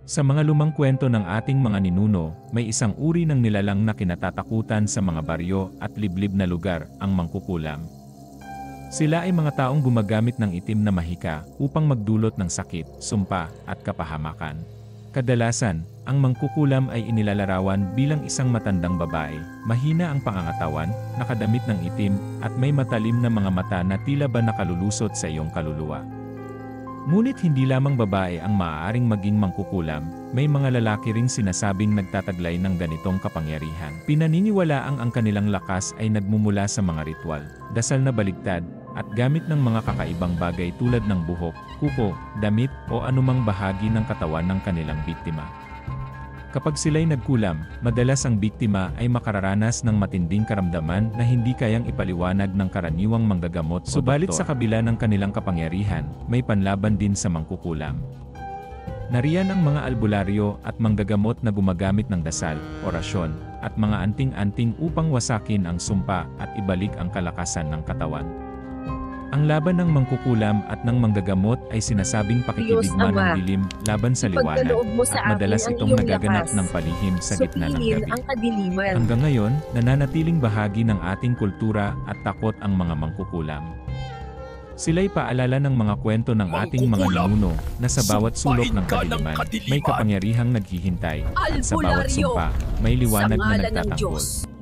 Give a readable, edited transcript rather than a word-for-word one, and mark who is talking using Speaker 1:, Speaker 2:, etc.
Speaker 1: Sa mga lumang kwento ng ating mga ninuno, may isang uri ng nilalang na kinatatakutan sa mga baryo at liblib na lugar, ang mangkukulam. Sila ay mga taong gumagamit ng itim na mahika upang magdulot ng sakit, sumpa, at kapahamakan. Kadalasan, ang mangkukulam ay inilalarawan bilang isang matandang babae, mahina ang pangangatawan, nakadamit ng itim, at may matalim na mga mata na tila ba nakalulusot sa iyong kaluluwa. Ngunit hindi lamang babae ang maaaring maging mangkukulam, may mga lalaki ring sinasabing nagtataglay ng ganitong kapangyarihan. Pinaniniwalaang ang kanilang lakas ay nagmumula sa mga ritual, dasal na baligtad, at gamit ng mga kakaibang bagay tulad ng buhok, kuko, damit, o anumang bahagi ng katawan ng kanilang biktima. Kapag sila'y nagkulam, madalas ang biktima ay makararanas ng matinding karamdaman na hindi kayang ipaliwanag ng karaniwang manggagamot. Subalit sa kabila ng kanilang kapangyarihan, may panlaban din sa mangkukulam. Nariyan ang mga albularyo at manggagamot na gumagamit ng dasal, orasyon, at mga anting-anting upang wasakin ang sumpa at ibalik ang kalakasan ng katawan. Ang laban ng mangkukulam at ng manggagamot ay sinasabing pakikidigma ng dilim laban sa liwanag, at madalas itong nagaganap ng palihim sa gitna ng gabi. Hanggang ngayon, nananatiling bahagi ng ating kultura at takot ang mga mangkukulam. Sila'y paalala ng mga kwento ng ating mga ninuno na sa bawat sulok ng kadiliman, may kapangyarihang naghihintay, at sa bawat sumpa, may liwanag na nagtatanggol.